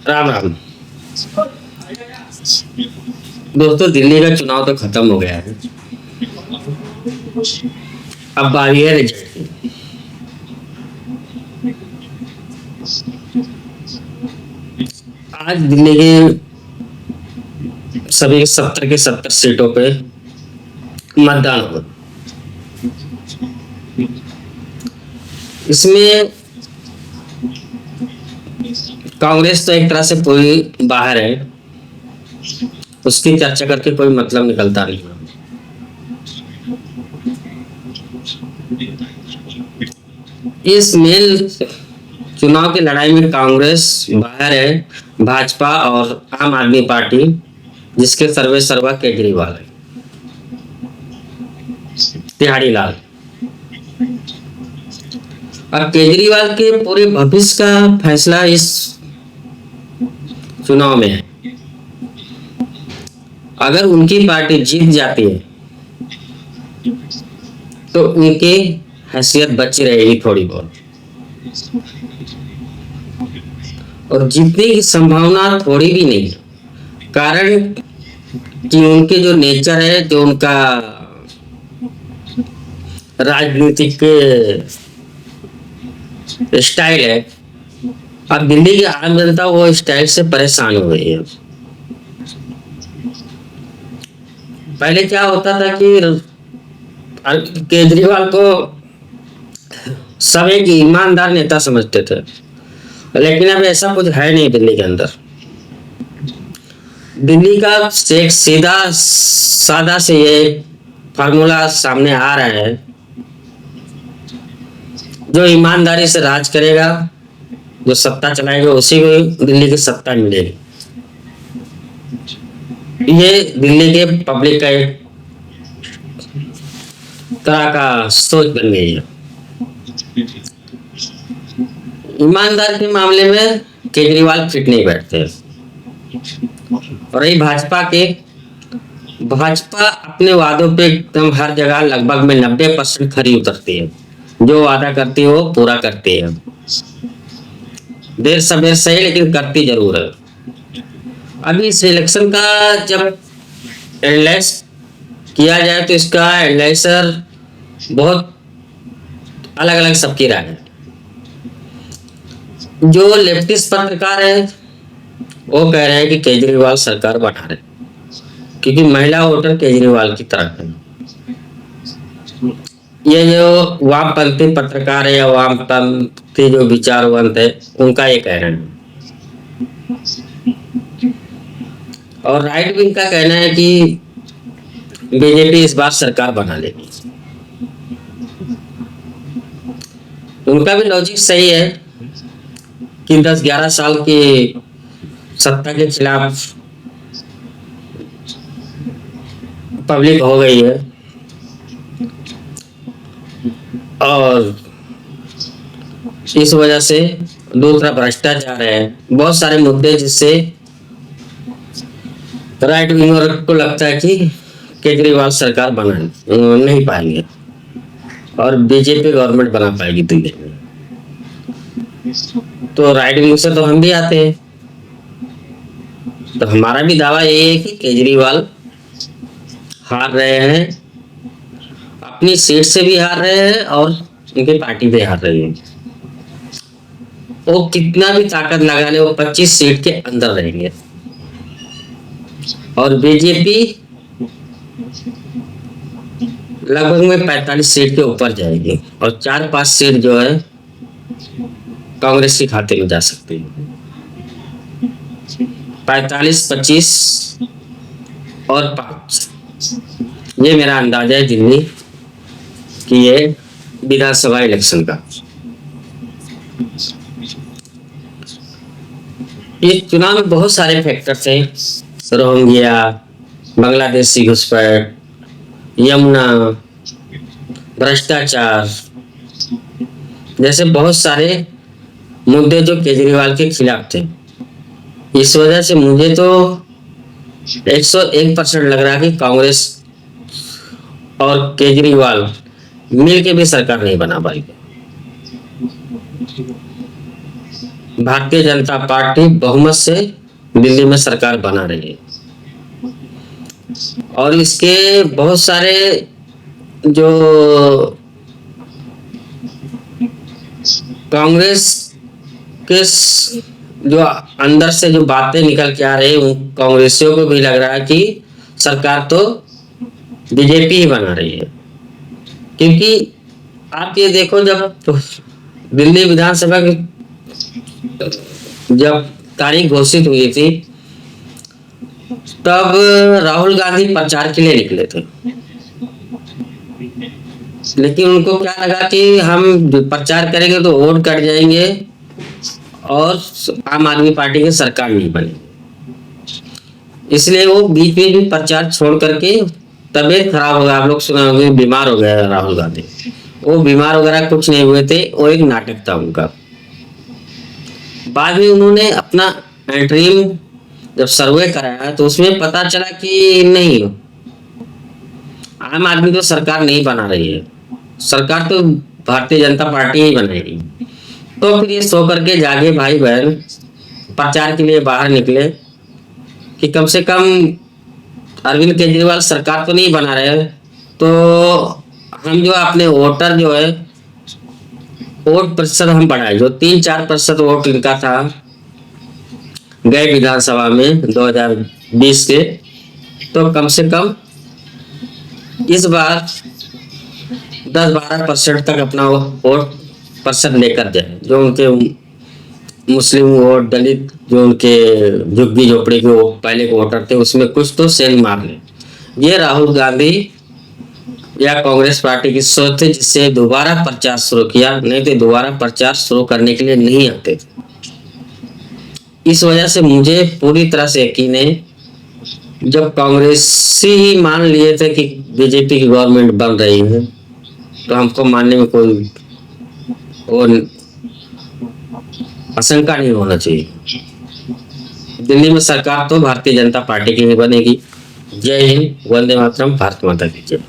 राम राम। दोस्तों, दिल्ली का चुनाव तो खत्म हो गया है। अब बारी है रिजल्ट की। आज दिल्ली की सभी 70 के 70 सीटों पे मतदान होगा। इसमें कांग्रेस तो एक तरह से पूरी बाहर है, उसकी चर्चा करके कोई मतलब निकलता नहीं। इस मेन चुनाव की लड़ाई में कांग्रेस बाहर है, भाजपा और आम आदमी पार्टी जिसके सर्वे सर्वा केजरीवाल है, तिहाड़ी लाल। अब केजरीवाल के पूरे भविष्य का फैसला इस चुनाव में है। अगर उनकी पार्टी जीत जाती है तो उनकी हैसियत बची रहेगी थोड़ी बहुत, और जीतने की संभावना थोड़ी भी नहीं है। कारण कि उनके जो नेचर है, जो उनका राजनीतिक स्टाइल है, अब दिल्ली की आम जनता वो स्टाइल से परेशान हो गई है। पहले क्या होता था कि केजरीवाल को सब एक ईमानदार नेता समझते थे, लेकिन अब ऐसा कुछ है नहीं दिल्ली के अंदर। दिल्ली का एक सीधा सादा से ये फार्मूला सामने आ रहा है, जो ईमानदारी से राज करेगा, जो सत्ता चलाएगा, उसी को दिल्ली की सत्ता मिलेगी। ये दिल्ली के पब्लिक का एक तरह का सोच बन गई है। ईमानदार के मामले में केजरीवाल फिट नहीं बैठते। और रही भाजपा के, भाजपा अपने वादों पे एकदम हर जगह लगभग में 90% खरी उतरती है। जो वादा करती है वो पूरा करती है। देर सवेर सही, लेकिन करती जरूर है। अभी इस इलेक्शन का जब एनालाइज किया जाए तो इसका एनालाइजर बहुत अलग अलग सबकी राय है। जो लेफ्टिस्ट पत्रकार है वो कह रहे हैं कि केजरीवाल सरकार बना रहे, क्योंकि महिला वोटर केजरीवाल की तरफ है। ये जो वामपंथी पत्रकार है या वामपंथी जो विचारवंत है, उनका ये कहना है। और राइट विंग का कहना है कि बीजेपी इस बार सरकार बना लेगी। उनका भी लॉजिक सही है कि 10-11 साल की सत्ता के खिलाफ पब्लिक हो गई है, और इस वजह से दूसरा भ्रष्टाचार है, बहुत सारे मुद्दे जिससे राइट विंगर को लगता है कि केजरीवाल सरकार बना नहीं पाएंगे और बीजेपी गवर्नमेंट बना पाएगी दिल्ली में। तो राइट विंग से तो हम भी आते हैं, तो हमारा भी दावा यही है कि केजरीवाल हार रहे हैं, अपनी सीट से भी हार रहे हैं और उनकी पार्टी भी हार रही है। वो कितना भी ताकत लगा ले, वो 25 सीट के अंदर रहेंगे और बीजेपी लगभग में 45 सीट के ऊपर जाएगी और 4-5 सीट जो है कांग्रेस के खाते में जा सकती है। 45, 25 और 5, ये मेरा अंदाजा है दिल्ली कि ये विधानसभा इलेक्शन का। ये चुनाव में बहुत सारे फैक्टर्स हैं, रोहिंग्या, बांग्लादेशी घुसपैठ, यमुना, भ्रष्टाचार जैसे बहुत सारे मुद्दे जो केजरीवाल के खिलाफ थे। इस वजह से मुझे तो 101% लग रहा है कि कांग्रेस और केजरीवाल मिल के भी सरकार नहीं बना पाएगी। भारतीय जनता पार्टी बहुमत से दिल्ली में सरकार बना रही है और इसके बहुत सारे जो कांग्रेस के जो अंदर से जो बातें निकल के आ रही है, उन कांग्रेसियों को भी लग रहा है कि सरकार तो बीजेपी ही बना रही है। क्योंकि आप ये देखो, जब दिल्ली विधानसभा की जब तारीख घोषित हुई थी, तब राहुल गांधी प्रचार के लिए निकले थे, लेकिन उनको क्या लगा कि हम प्रचार करेंगे तो वोट कट जाएंगे और आम आदमी पार्टी की सरकार नहीं बनेगी। इसलिए वो बीच में भी प्रचार छोड़ करके तबीयत खराब हो गया, आप लोग सुना होंगे, बीमार हो गया राहुल गांधी। वो बीमार वगैरह कुछ नहीं हुए थे, वो एक नाटक था उनका। बाद में उन्होंने अपना एंट्रीम जब सर्वे कराया तो उसमें पता चला कि नहीं, आम आदमी तो सरकार नहीं बना रही है, सरकार तो भारतीय जनता पार्टी ही बनाएगी। तो फिर ये सो करके जागे भाई बहन, प्रचार के लिए बाहर निकले कि कम से कम अरविंद केजरीवाल सरकार तो नहीं बना रहे, तो हम जो अपने वोटर जो है वोट प्रतिशत हम बढ़ाए। जो 3-4% वोट इनका था गए विधानसभा में 2020 के, तो कम से कम इस बार 10-12% तक अपना वोट प्रतिशत लेकर जाए। जो उनके मुस्लिम वोट, दलित, जो उनके झुग्गी झोपड़ी के पहले के वोटर थे, उसमें कुछ तो सेंध मार ले। ये राहुल गांधी या कांग्रेस पार्टी की सोच थी, जिससे दोबारा प्रचार शुरू किया, नहीं तो दोबारा प्रचार शुरू करने के लिए नहीं आते थे। इस वजह से मुझे पूरी तरह से यकीन है, जब कांग्रेसी ही मान लिए थे कि बीजेपी की गवर्नमेंट बन रही है, तो हमको मानने में कोई और आशंका नहीं होना चाहिए। दिल्ली में सरकार तो भारतीय जनता पार्टी की ही बनेगी। जय हिंद, वंदे मातरम, भारत माता की जय।